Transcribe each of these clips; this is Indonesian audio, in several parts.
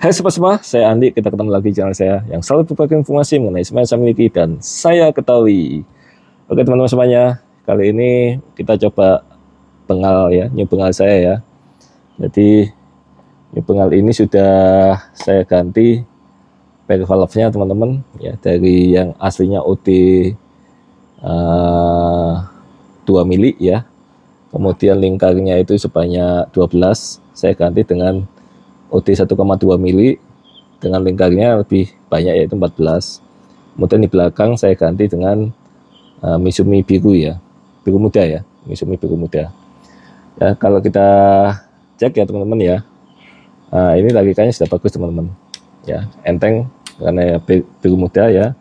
Hai sobat semua, saya Andi. Kita ketemu lagi di channel saya yang selalu berbagi informasi mengenai semua yang saya miliki dan saya ketahui. Oke teman-teman semuanya, kali ini kita coba bengal ya, new bengal saya ya. Jadi new bengal ini sudah saya ganti pack valve-nya teman-teman ya, dari yang aslinya OD 2 mili ya. Kemudian lingkarnya itu sebanyak 12, saya ganti dengan OD 1,2 mili dengan lingkarnya lebih banyak yaitu 14. Kemudian di belakang saya ganti dengan Misumi biru ya, biru muda ya, Misumi biru muda. Ya kalau kita cek ya teman-teman ya, ini larikannya sudah bagus teman-teman. Ya enteng karena ya biru muda ya.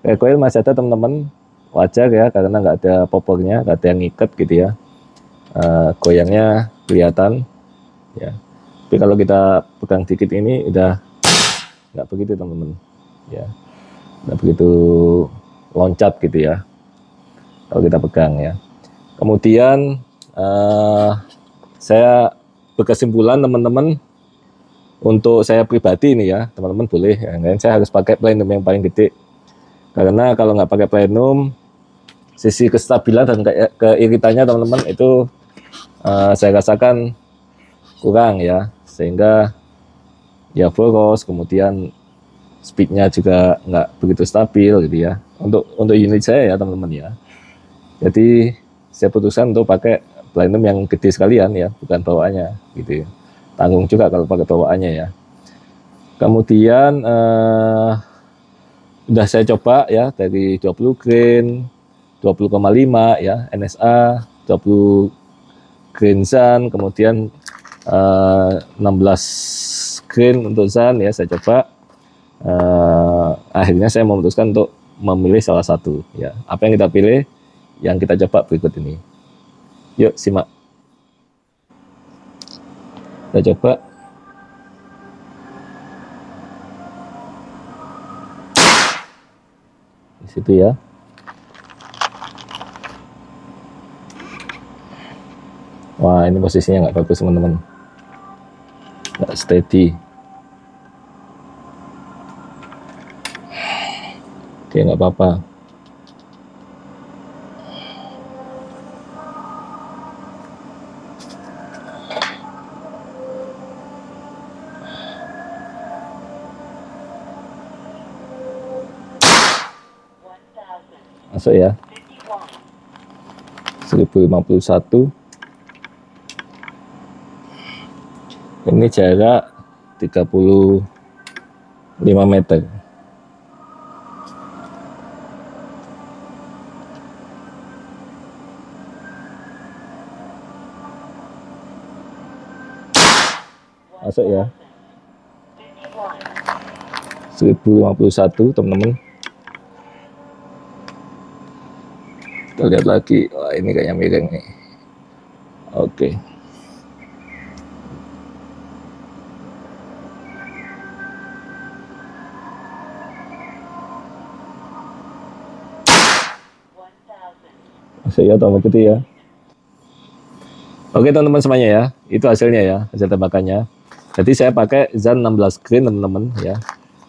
Recoil masih ada teman-teman, wajar ya karena nggak ada popornya, nggak ada yang ngikat gitu ya. Goyangnya kelihatan ya, tapi kalau kita pegang dikit ini udah nggak begitu teman-teman ya, nggak begitu loncat gitu ya kalau kita pegang ya. Kemudian saya berkesimpulan teman-teman, untuk saya pribadi ini ya teman-teman boleh ya, saya harus pakai plenum yang paling gede, karena kalau nggak pakai plenum sisi kestabilan dan keiritannya teman-teman itu saya rasakan kurang ya, sehingga ya boros, kemudian speednya juga nggak begitu stabil gitu ya untuk unit saya ya teman-teman ya. Jadi saya putuskan untuk pakai plenum yang gede sekalian ya, bukan bawaannya gitu ya. Tanggung juga kalau pakai bawaannya ya. Kemudian udah saya coba ya dari 20 grain, 20,5 ya NSA, 20 grain Zan, kemudian 16 grain untuk Zan ya saya coba. Akhirnya saya memutuskan untuk memilih salah satu ya. Apa yang kita pilih, yang kita coba berikut ini. Yuk simak. Kita coba. Di situ ya. Wah, ini posisinya nggak bagus teman-teman, nggak steady. Oke, nggak apa-apa. Masuk ya. 1051. Ini jarak 35 meter. Masuk ya. 1051 teman-teman. Kita lihat lagi. Wah, ini kayaknya miring nih. Oke. Masuk ya, tombol gede ya. Oke teman-teman semuanya ya, itu hasilnya ya, hasil tembakannya. Jadi saya pakai Zan 16 grain teman-teman ya.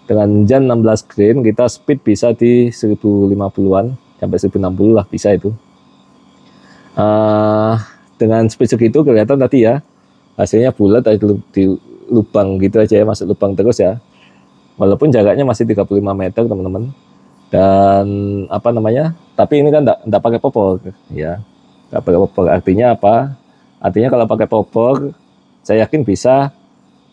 Dengan Zan 16 grain kita speed bisa di 1050-an sampai 1060 lah bisa itu. Dengan speed segitu kelihatan tadi ya, hasilnya bulat di lubang gitu aja ya, masuk lubang terus ya. Walaupun jaraknya masih 35 meter teman-teman. Dan apa namanya, tapi ini kan enggak pakai popor ya, enggak pakai popor. Artinya apa? Artinya kalau pakai popor saya yakin bisa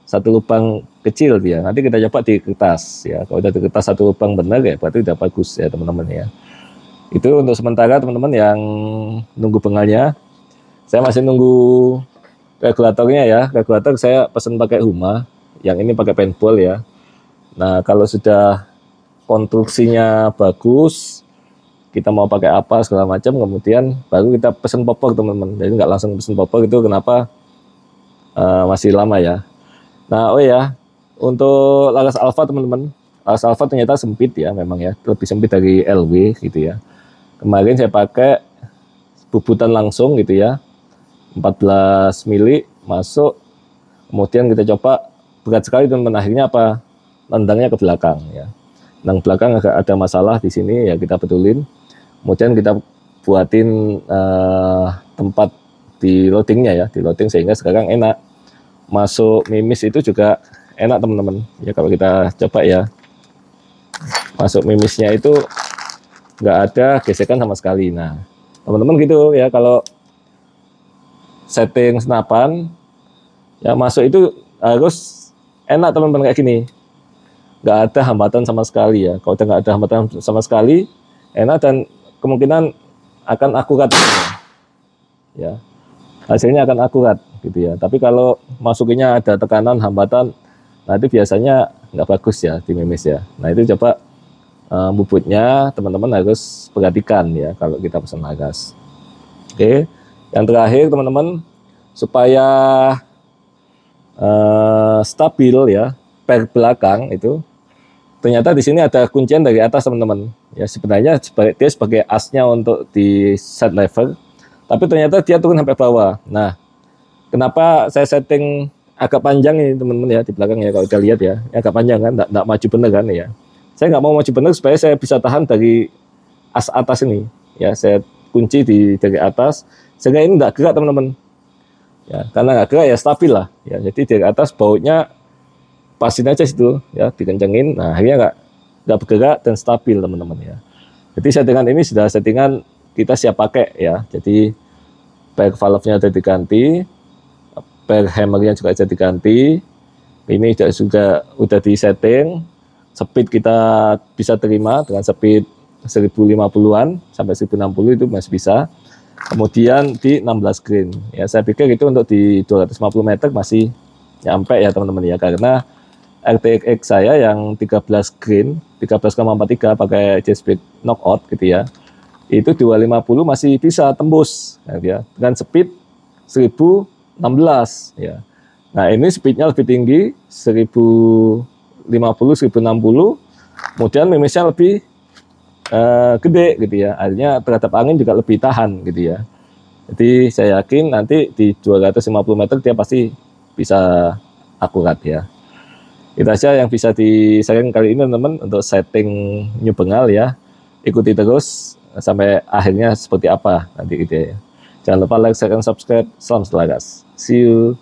satu lubang kecil dia. Nanti kita coba di kertas ya, kalau udah di kertas satu lubang benar ya berarti udah bagus ya teman-teman ya. Itu untuk sementara teman-teman yang nunggu bengalnya. Saya masih nunggu regulatornya ya. Regulator saya pesan pakai Huma, yang ini pakai paintball ya. Nah kalau sudah konstruksinya bagus, kita mau pakai apa segala macam, kemudian baru kita pesen popor teman-teman. Jadi nggak langsung pesen popor, itu kenapa masih lama ya. Nah oh ya, untuk laras alfa teman-teman, laras alfa ternyata sempit ya, memang ya, lebih sempit dari LW gitu ya. Kemarin saya pakai bubutan langsung gitu ya, 14 mili masuk Kemudian kita coba, berat sekali teman-teman, akhirnya apa? Nendangnya ke belakang ya. Nang belakang agak ada masalah di sini ya, kita betulin. Kemudian kita buatin tempat di loadingnya ya, di loading sehingga sekarang enak. Masuk mimis itu juga enak teman-teman ya, kalau kita coba ya. Masuk mimisnya itu nggak ada gesekan sama sekali. Nah teman-teman gitu ya, kalau setting senapan ya masuk itu harus enak teman-teman, kayak gini, nggak ada hambatan sama sekali ya. Kalau udah nggak ada hambatan sama sekali, enak dan kemungkinan akan akurat ya, hasilnya akan akurat gitu ya. Tapi kalau masukinnya ada tekanan, hambatan, nah itu biasanya nggak bagus ya di mimis ya. Nah itu coba bubutnya teman-teman harus perhatikan ya kalau kita pesan lagas. Oke, yang terakhir teman-teman, supaya stabil ya per belakang itu, ternyata di sini ada kuncian dari atas teman-teman ya. Sebenarnya dia sebagai asnya untuk di set lever, tapi ternyata dia turun sampai bawah. Nah kenapa saya setting agak panjang ini teman-teman ya di belakang ya, kalau kita lihat ya, agak panjang kan, enggak maju bener kan ya. Saya nggak mau maju bener supaya saya bisa tahan dari as atas ini ya. Saya kunci dari atas sehingga ini enggak gerak teman-teman ya, karena nggak gerak ya stabil lah ya. Jadi dari atas bautnya pasin aja situ ya, dikencengin. Nah akhirnya nggak bergerak dan stabil teman-teman ya. Jadi settingan ini sudah settingan kita siap pakai ya. Jadi per valve-nya sudah diganti, per hammernya juga sudah diganti, ini juga udah di setting. Speed kita bisa terima dengan speed 1050-an sampai 1060 itu masih bisa. Kemudian di 16 grain ya, saya pikir itu untuk di 250 meter masih nyampe ya teman-teman ya, karena RTX saya yang 13 grain 13,43 pakai J-Speed knockout gitu ya, itu 250 masih bisa tembus ya, dengan speed 1016 ya. Nah ini speednya lebih tinggi 1050 1060, kemudian mimisnya lebih gede gitu ya, akhirnya terhadap angin juga lebih tahan gitu ya. Jadi saya yakin nanti di 250 meter dia pasti bisa akurat ya. Itu aja yang bisa di-sharing kali ini teman-teman untuk setting New Bengal ya. Ikuti terus sampai akhirnya seperti apa nanti gitu ya. Jangan lupa like, share, dan subscribe. Salam Selagas. See you.